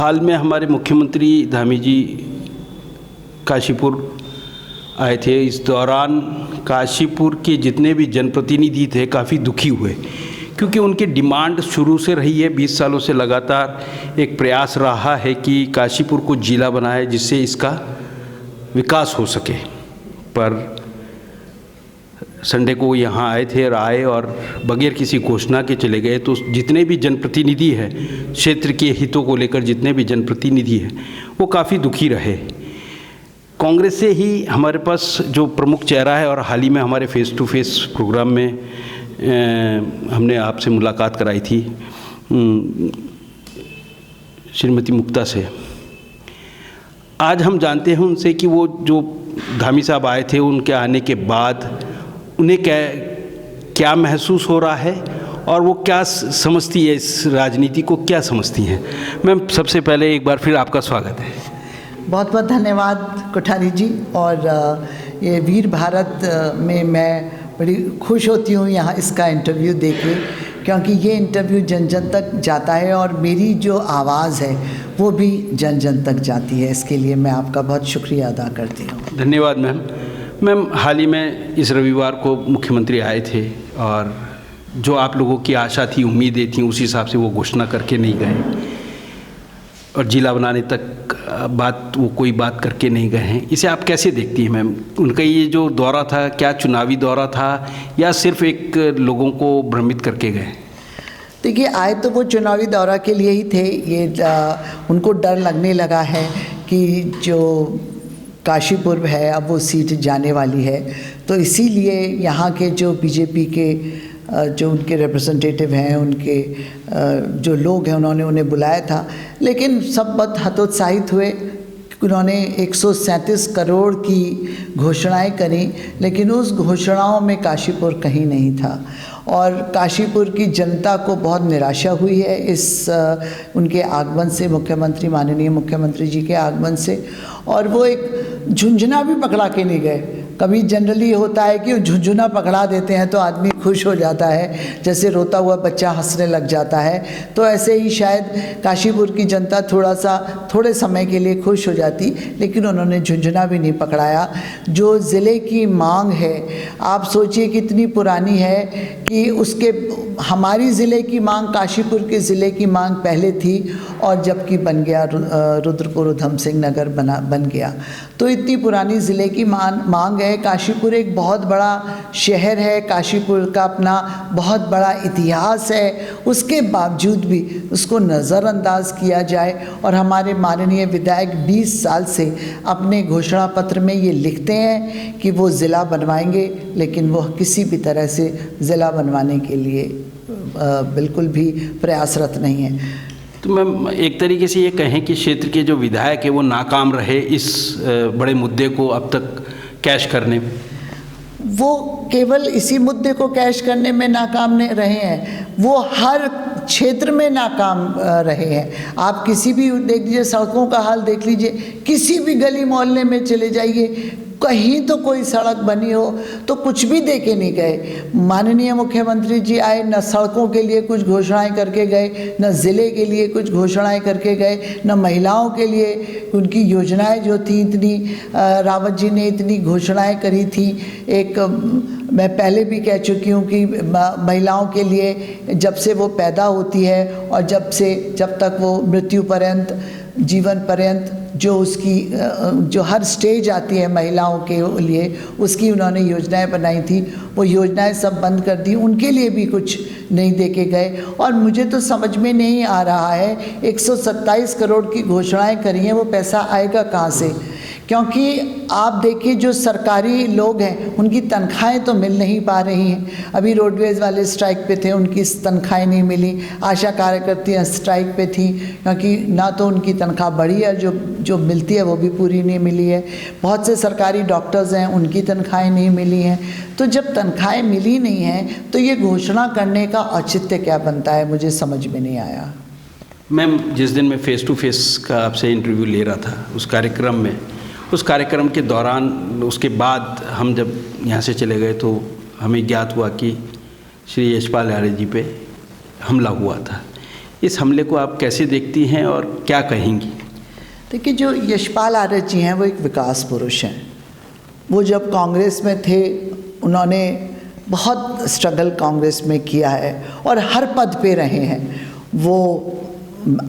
हाल में हमारे मुख्यमंत्री धामी जी काशीपुर आए थे। इस दौरान काशीपुर के जितने भी जनप्रतिनिधि थे काफ़ी दुखी हुए, क्योंकि उनकी डिमांड शुरू से रही है। 20 सालों से लगातार एक प्रयास रहा है कि काशीपुर को जिला बनाए जिससे इसका विकास हो सके। पर संडे को यहाँ आए थे और बगैर किसी घोषणा के चले गए। तो जितने भी जनप्रतिनिधि हैं, क्षेत्र के हितों को लेकर जितने भी जनप्रतिनिधि हैं, वो काफ़ी दुखी रहे। कांग्रेस से ही हमारे पास जो प्रमुख चेहरा है, और हाल ही में हमारे फेस टू फेस प्रोग्राम में हमने आपसे मुलाकात कराई थी श्रीमती मुक्ता से। आज हम जानते हैं उनसे कि वो जो धामी साहब आए थे, उनके आने के बाद उन्हें क्या महसूस हो रहा है और वो क्या समझती है, इस राजनीति को क्या समझती हैं। मैम, सबसे पहले एक बार फिर आपका स्वागत है। बहुत बहुत धन्यवाद कोठारी जी। और ये वीर भारत में मैं बड़ी खुश होती हूँ यहाँ इसका इंटरव्यू देके, क्योंकि ये इंटरव्यू जन जन तक जाता है और मेरी जो आवाज़ है वो भी जन जन तक जाती है। इसके लिए मैं आपका बहुत शुक्रिया अदा करती हूँ। धन्यवाद मैम। मैम, हाल ही में इस रविवार को मुख्यमंत्री आए थे और जो आप लोगों की आशा थी, उम्मीदें थी, उस हिसाब से वो घोषणा करके नहीं गए और जिला बनाने तक वो कोई बात करके नहीं गए हैं। इसे आप कैसे देखती हैं मैम? उनका ये जो दौरा था, क्या चुनावी दौरा था या सिर्फ एक लोगों को भ्रमित करके गए? देखिए, आए तो वो चुनावी दौरा के लिए ही थे। ये उनको डर लगने लगा है कि जो काशीपुर है अब वो सीट जाने वाली है, तो इसीलिए यहाँ के जो बीजेपी के जो उनके रिप्रेजेंटेटिव हैं, उनके जो लोग हैं, उन्होंने उन्हें बुलाया था। लेकिन सब बहुत हतोत्साहित हुए कि उन्होंने 137 करोड़ की घोषणाएं करी, लेकिन उस घोषणाओं में काशीपुर कहीं नहीं था। और काशीपुर की जनता को बहुत निराशा हुई है इस उनके आगमन से, मुख्यमंत्री, माननीय मुख्यमंत्री जी के आगमन से। और वो एक झुंझुना भी पकड़ा के नहीं गए। कभी जनरली होता है कि झुंझुना पकड़ा देते हैं तो आदमी खुश हो जाता है, जैसे रोता हुआ बच्चा हंसने लग जाता है। तो ऐसे ही शायद काशीपुर की जनता थोड़े समय के लिए खुश हो जाती, लेकिन उन्होंने झुंझुना भी नहीं पकड़ाया। जो ज़िले की मांग है, आप सोचिए कितनी पुरानी है कि उसके हमारी ज़िले की मांग, काशीपुर के ज़िले की मांग पहले थी, और जबकि बन गया रुद्रपुर उधम सिंह नगर बन गया। तो इतनी पुरानी ज़िले की मांग है। काशीपुर एक बहुत बड़ा शहर है, काशीपुर का अपना बहुत बड़ा इतिहास है, उसके बावजूद भी उसको नज़रअंदाज किया जाए। और हमारे माननीय विधायक 20 साल से अपने घोषणा पत्र में ये लिखते हैं कि वो ज़िला बनवाएंगे, लेकिन वो किसी भी तरह से ज़िला बनवाने के लिए बिल्कुल भी प्रयासरत नहीं है। तो मैम, एक तरीके से ये कहें कि क्षेत्र के जो विधायक है वो नाकाम रहे इस बड़े मुद्दे को अब तक कैश करने में? वो केवल इसी मुद्दे को कैश करने में नाकाम नहीं रहे हैं, वो हर क्षेत्र में नाकाम रहे हैं। आप किसी भी देख लीजिए, सड़कों का हाल देख लीजिए, किसी भी गली मोहल्ले में चले जाइए, कहीं तो कोई सड़क बनी हो तो कुछ भी दे के नहीं गए। माननीय मुख्यमंत्री जी आए, न सड़कों के लिए कुछ घोषणाएं करके गए, न ज़िले के लिए कुछ घोषणाएं करके गए, न महिलाओं के लिए उनकी योजनाएं जो थी, इतनी रावत जी ने इतनी घोषणाएं करी थी। एक मैं पहले भी कह चुकी हूँ कि महिलाओं के लिए जब से वो पैदा होती है और जब तक वो मृत्यु पर्यंत, जीवन पर्यंत जो उसकी जो हर स्टेज आती है महिलाओं के लिए, उसकी उन्होंने योजनाएं बनाई थी। वो योजनाएं सब बंद कर दी, उनके लिए भी कुछ नहीं दे के गए। और मुझे तो समझ में नहीं आ रहा है, 127 करोड़ की घोषणाएं करी हैं, वो पैसा आएगा कहाँ से? क्योंकि आप देखिए, जो सरकारी लोग हैं उनकी तनख्वाहें तो मिल नहीं पा रही हैं। अभी रोडवेज़ वाले स्ट्राइक पे थे, उनकी तनख्वाहें नहीं मिली। आशा कार्यकर्तियाँ स्ट्राइक पे थी, क्योंकि ना तो उनकी तनख्वाह बढ़ी है, जो मिलती है वो भी पूरी नहीं मिली है। बहुत से सरकारी डॉक्टर्स हैं, उनकी तनख्वाहें नहीं मिली हैं। तो जब तनख्वाहें मिली नहीं हैं तो ये घोषणा करने का औचित्य क्या बनता है, मुझे समझ में नहीं आया। मैम, जिस दिन मैं फेस टू फेस का आपसे इंटरव्यू ले रहा था, उस कार्यक्रम के दौरान, उसके बाद हम जब यहाँ से चले गए तो हमें ज्ञात हुआ कि श्री यशपाल यादव जी पे हमला हुआ था। इस हमले को आप कैसे देखती हैं और क्या कहेंगी? देखिए, जो यशपाल आर्य जी हैं वो एक विकास पुरुष हैं। वो जब कांग्रेस में थे उन्होंने बहुत स्ट्रगल कांग्रेस में किया है और हर पद पे रहे हैं। वो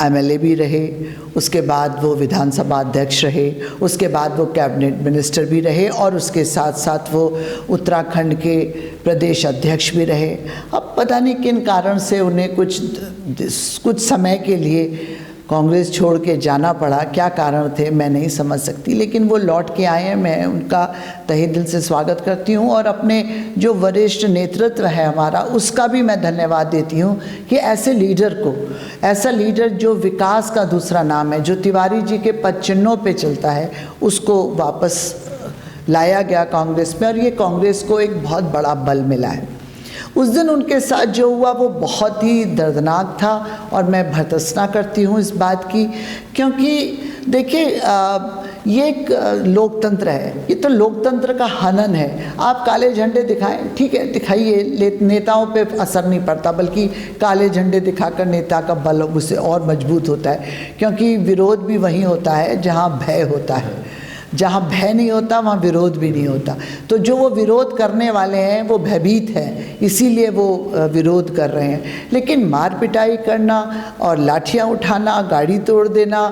एमएलए भी रहे, उसके बाद वो विधानसभा अध्यक्ष रहे, उसके बाद वो कैबिनेट मिनिस्टर भी रहे और उसके साथ साथ वो उत्तराखंड के प्रदेश अध्यक्ष भी रहे। अब पता नहीं किन कारण से उन्हें कुछ समय के लिए कांग्रेस छोड़ के जाना पड़ा। क्या कारण थे मैं नहीं समझ सकती, लेकिन वो लौट के आए हैं। मैं उनका तहे दिल से स्वागत करती हूँ और अपने जो वरिष्ठ नेतृत्व है हमारा, उसका भी मैं धन्यवाद देती हूँ कि ऐसे लीडर को, ऐसा लीडर जो विकास का दूसरा नाम है, जो तिवारी जी के पद चिन्हों पे चलता है, उसको वापस लाया गया कांग्रेस में और ये कांग्रेस को एक बहुत बड़ा बल मिला है। उस दिन उनके साथ जो हुआ वो बहुत ही दर्दनाक था और मैं भर्त्सना करती हूँ इस बात की, क्योंकि देखिए ये एक लोकतंत्र है, ये तो लोकतंत्र का हनन है। आप काले झंडे दिखाएं, ठीक है दिखाइए, नेताओं पे असर नहीं पड़ता, बल्कि काले झंडे दिखाकर नेता का बल उससे और मजबूत होता है, क्योंकि विरोध भी वहीं होता है जहाँ भय होता है। जहाँ भय नहीं होता वहाँ विरोध भी नहीं होता। तो जो वो विरोध करने वाले हैं वो भयभीत हैं, इसीलिए वो विरोध कर रहे हैं। लेकिन मार पिटाई करना और लाठियाँ उठाना, गाड़ी तोड़ देना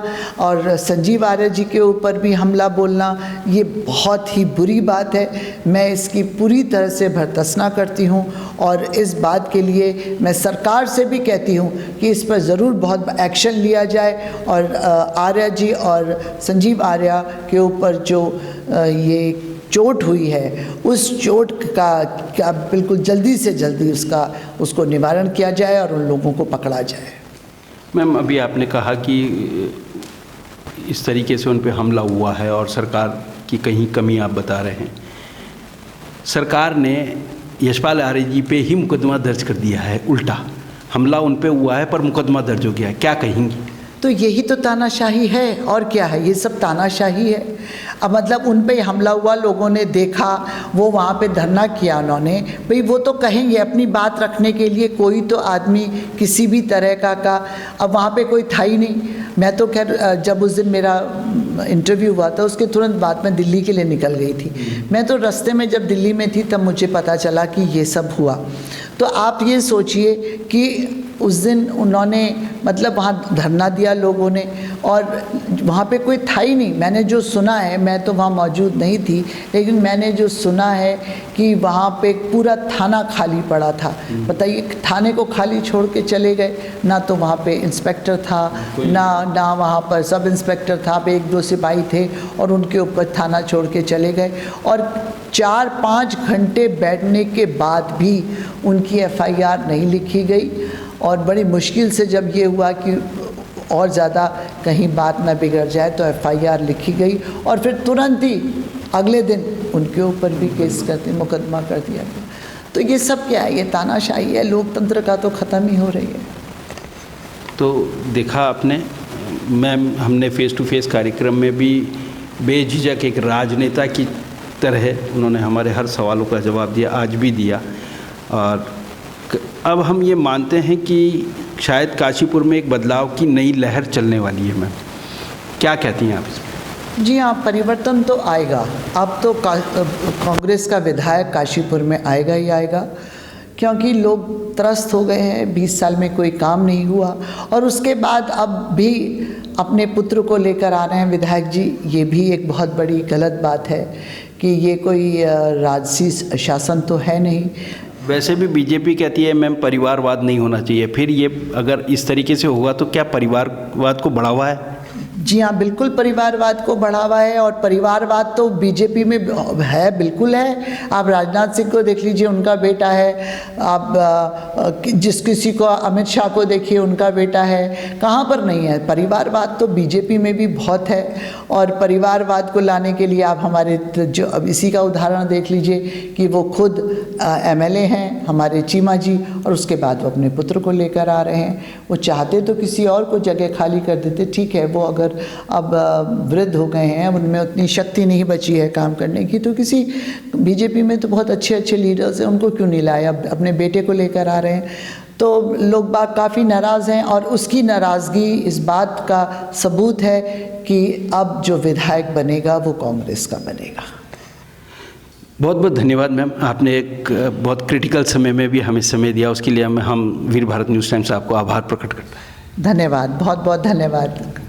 और संजीव आर्य जी के ऊपर भी हमला बोलना, ये बहुत ही बुरी बात है। मैं इसकी पूरी तरह से भर्त्सना करती हूँ और इस बात के लिए मैं सरकार से भी कहती हूँ कि इस पर ज़रूर बहुत एक्शन लिया जाए और आर्य जी और संजीव आर्य के ऊपर जो ये चोट हुई है, उस चोट का बिल्कुल जल्दी से जल्दी उसको निवारण किया जाए और उन लोगों को पकड़ा जाए। मैम, अभी आपने कहा कि इस तरीके से उन पे हमला हुआ है और सरकार की कहीं कमी आप बता रहे हैं। सरकार ने यशपाल आर्य जी पे ही मुकदमा दर्ज कर दिया है, उल्टा हमला उन पे हुआ है पर मुकदमा दर्ज हो गया है, क्या कहेंगी? तो यही तो तानाशाही है और क्या है, ये सब तानाशाही है। अब मतलब उन पे हमला हुआ, लोगों ने देखा, वो वहाँ पे धरना किया उन्होंने, भाई वो तो कहेंगे अपनी बात रखने के लिए, कोई तो आदमी किसी भी तरह का अब वहाँ पे कोई था ही नहीं। मैं तो खैर जब उस दिन मेरा इंटरव्यू हुआ था उसके तुरंत बाद मैं दिल्ली के लिए निकल गई थी। मैं तो रास्ते में जब दिल्ली में थी तब मुझे पता चला कि ये सब हुआ। तो आप ये सोचिए कि उस दिन उन्होंने मतलब वहाँ धरना दिया लोगों ने और वहाँ पे कोई था ही नहीं। मैंने जो सुना है, मैं तो वहाँ मौजूद नहीं थी, लेकिन मैंने जो सुना है कि वहाँ पे पूरा थाना खाली पड़ा था। बताइए, थाने को खाली छोड़ के चले गए, ना तो वहाँ पे इंस्पेक्टर था, ना वहाँ पर सब इंस्पेक्टर था, पे 1-2 सिपाही थे और उनके ऊपर थाना छोड़ के चले गए। और 4-5 घंटे बैठने के बाद भी उनकी एफआईआर नहीं लिखी गई और बड़ी मुश्किल से जब ये हुआ कि और ज़्यादा कहीं बात ना बिगड़ जाए तो एफआईआर लिखी गई और फिर तुरंत ही अगले दिन उनके ऊपर भी केस करके मुकदमा कर दिया गया। तो ये सब क्या है, ये तानाशाही है, लोकतंत्र का तो ख़त्म ही हो रही है। तो देखा आपने मैम, हमने फेस टू फेस कार्यक्रम में भी बेझिझक एक राजनेता की तरह उन्होंने हमारे हर सवालों का जवाब दिया, आज भी दिया। और अब हम ये मानते हैं कि शायद काशीपुर में एक बदलाव की नई लहर चलने वाली है। मैम, क्या कहती हैं आप इसमें? जी हाँ, परिवर्तन तो आएगा। अब तो कांग्रेस का विधायक काशीपुर में आएगा ही आएगा, क्योंकि लोग त्रस्त हो गए हैं, 20 साल में कोई काम नहीं हुआ और उसके बाद अब भी अपने पुत्र को लेकर आ रहे हैं विधायक जी। ये भी एक बहुत बड़ी गलत बात है कि ये कोई राजसी शासन तो है नहीं। वैसे भी बीजेपी कहती है मैम परिवारवाद नहीं होना चाहिए, फिर ये अगर इस तरीके से होगा तो क्या परिवारवाद को बढ़ावा है? जी हाँ, बिल्कुल परिवारवाद को बढ़ावा है और परिवारवाद तो बीजेपी में है, बिल्कुल है। आप राजनाथ सिंह को देख लीजिए, उनका बेटा है। आप जिस किसी को अमित शाह को देखिए, उनका बेटा है। कहाँ पर नहीं है परिवारवाद? तो बीजेपी में भी बहुत है और परिवारवाद को लाने के लिए आप हमारे जो अब इसी का उदाहरण देख लीजिए कि वो खुद एमएलए हैं हमारे चीमा जी और उसके बाद वो अपने पुत्र को लेकर आ रहे हैं। वो चाहते तो किसी और को जगह खाली कर देते, ठीक है, वो अगर अब वृद्ध हो गए हैं, उनमें उतनी शक्ति नहीं बची है काम करने की, तो किसी बीजेपी में तो बहुत अच्छे अच्छे लीडर्स हैं, उनको क्यों नहीं लाया? अपने बेटे को लेकर आ रहे हैं। तो लोग बाग काफ़ी नाराज़ हैं और उसकी नाराज़गी इस बात का सबूत है कि अब जो विधायक बनेगा वो कांग्रेस का बनेगा। बहुत बहुत धन्यवाद मैम, आपने एक बहुत क्रिटिकल समय में भी हमें समय दिया, उसके लिए हम वीर भारत न्यूज़ टाइम्स आपको आभार प्रकट करते हैं। धन्यवाद, बहुत बहुत धन्यवाद।